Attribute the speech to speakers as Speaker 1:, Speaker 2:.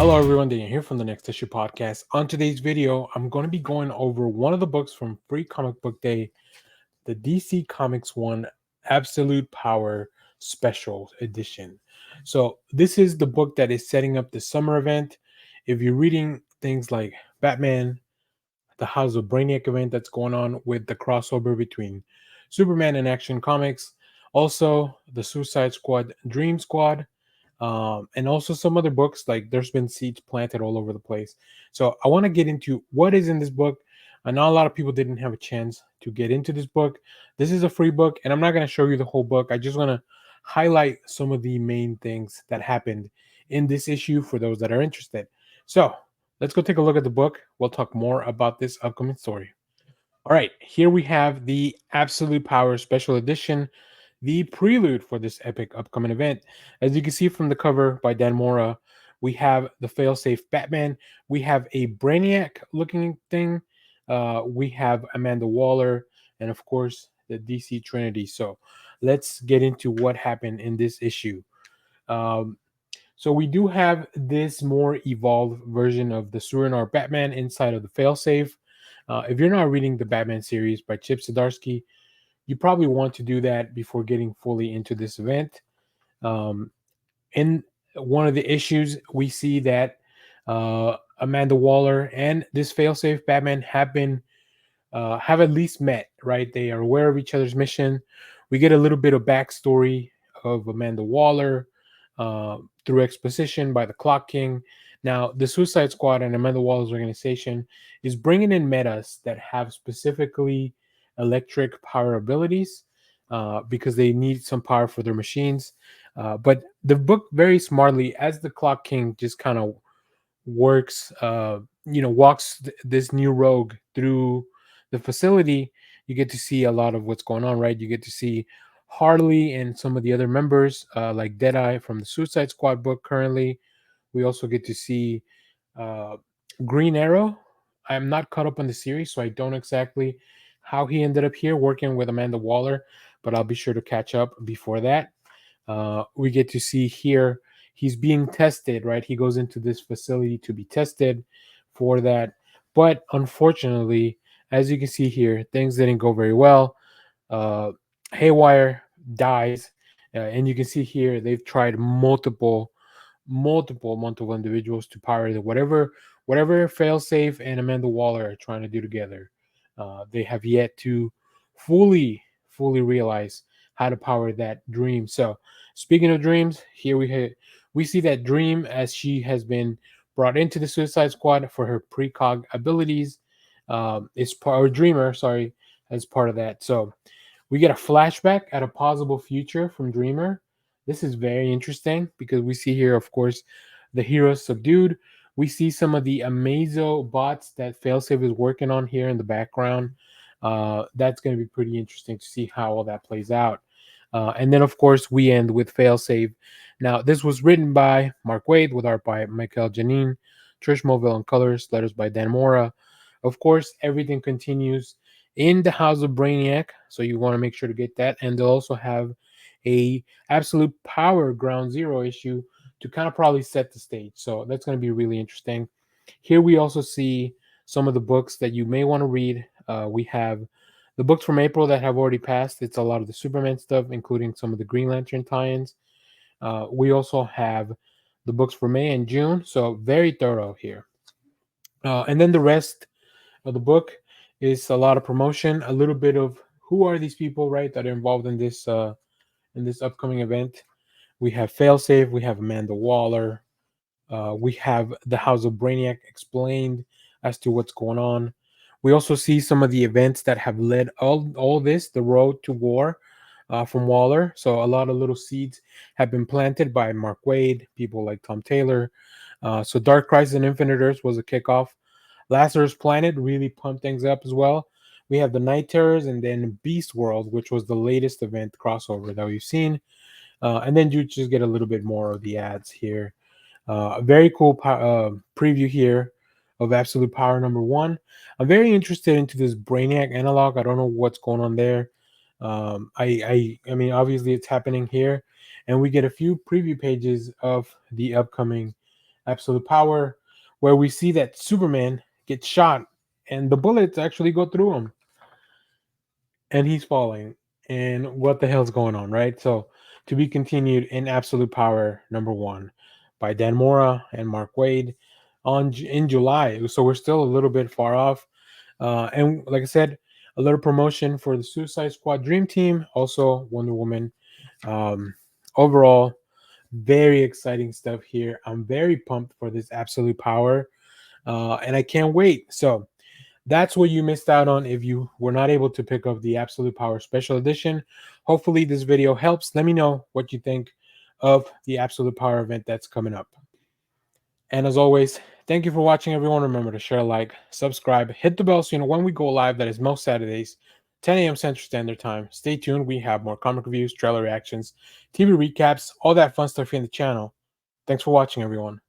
Speaker 1: Hello everyone, Daniel here from the Next Issue Podcast. On today's video, I'm going to be going over one of the books from Free Comic Book Day, the DC Comics 1 Absolute Power Special Edition. So, this is the book that is setting up the summer event. If you're reading things like Batman, the House of Brainiac event that's going on with the crossover between Superman and Action Comics, also the Suicide Squad Dream Squad, and also some other books. Like there's been seeds planted all over the place. So I want to get into what is in this book. I know a lot of people didn't have a chance to get into this book. This is a free book, and I'm not going to show you the whole book. I just want to highlight some of the main things that happened in this issue for those that are interested. So let's go take a look at the book. We'll talk more about this upcoming story. All right, here we have the Absolute Power Special Edition, the prelude for this epic upcoming event. As you can see from the cover by Dan Mora, we have the failsafe Batman. We have a Brainiac looking thing. We have Amanda Waller, and of course, the DC Trinity. So let's get into what happened in this issue. Um, so we do have this more evolved version of the Surinor Batman inside of the failsafe. If you're not reading the Batman series by Chip Zdarsky, you probably want to do that before getting fully into this event. Um, in one of the issues, we see that Amanda Waller and this failsafe Batman have at least met, right? They are aware of each other's mission. We get a little bit of backstory of Amanda Waller through exposition by the Clock King. Now, the Suicide Squad and Amanda Waller's organization is bringing in metas that have specifically electric power abilities because they need some power for their machines. But the book very smartly, as the Clock King just kind of works, walks this new rogue through the facility, you get to see a lot of what's going on, right? You get to see Harley and some of the other members, like Deadeye from the Suicide Squad book currently. We also get to see uh, Green Arrow. I'm not caught up on the series, so I don't exactly how he ended up here working with Amanda Waller, but I'll be sure to catch up before that. We get to see here he's being tested, right? He goes into this facility to be tested for that. But unfortunately, as you can see here, things didn't go very well. Uh, Haywire dies. And you can see here they've tried multiple individuals to power the whatever failsafe and Amanda Waller are trying to do together. They have yet to fully realize how to power that dream. So speaking of dreams, here we see that dream as she has been brought into the Suicide Squad for her precog abilities. Is part or dreamer, sorry, as part of that. So we get a flashback at a possible future from Dreamer. This is very interesting because we see here, of course, the hero subdued. We see some of the Amazo bots that Failsafe is working on here in the background. That's going to be pretty interesting to see how all that plays out. And then, of course, we end with Failsafe. Now, this was written by Mark Waid with art by Michael Janine, Trish Moville on colors, letters by Dan Mora. Of course, everything continues in the House of Brainiac, so you want to make sure to get that. And they'll also have a Absolute Power Ground Zero issue to kind of probably set the stage. So that's going to be really interesting. Here we also see some of the books that you may want to read. We have the books from April that have already passed. It's a lot of the Superman stuff, including some of the Green Lantern tie-ins. We also have the books for May and June, so very thorough here. And then the rest of the book is a lot of promotion, a little bit of who are these people, right, that are involved in this upcoming event. We have Failsafe, we have Amanda Waller, we have the House of Brainiac explained as to what's going on. We also see some of the events that have led all this, the road to war from Waller. So a lot of little seeds have been planted by Mark Waid, people like Tom Taylor. So Dark Crisis and Infinite Earths was a kickoff. Lazarus Planet really pumped things up as well. We have the Night Terrors and then Beast World, which was the latest event crossover that we've seen. And then you just get a little bit more of the ads here. A very cool preview here of Absolute Power #1. I'm very interested into this Brainiac analog. I don't know what's going on there. I mean, obviously it's happening here, and we get a few preview pages of the upcoming Absolute Power, where we see that Superman gets shot and the bullets actually go through him and he's falling. And what the hell's going on, right? So, to be continued in Absolute Power #1 by Dan Mora and Mark Waid in July. So we're still a little bit far off. And like I said, a little promotion for the Suicide Squad Dream Team, also Wonder Woman. Overall, very exciting stuff here. I'm very pumped for this Absolute Power, and I can't wait. So that's what you missed out on if you were not able to pick up the Absolute Power Special Edition. Hopefully, this video helps. Let me know what you think of the Absolute Power event that's coming up. And as always, thank you for watching, everyone. Remember to share, like, subscribe, hit the bell so you know when we go live. That is most Saturdays, 10 a.m. Central Standard Time. Stay tuned. We have more comic reviews, trailer reactions, TV recaps, all that fun stuff here in the channel. Thanks for watching, everyone.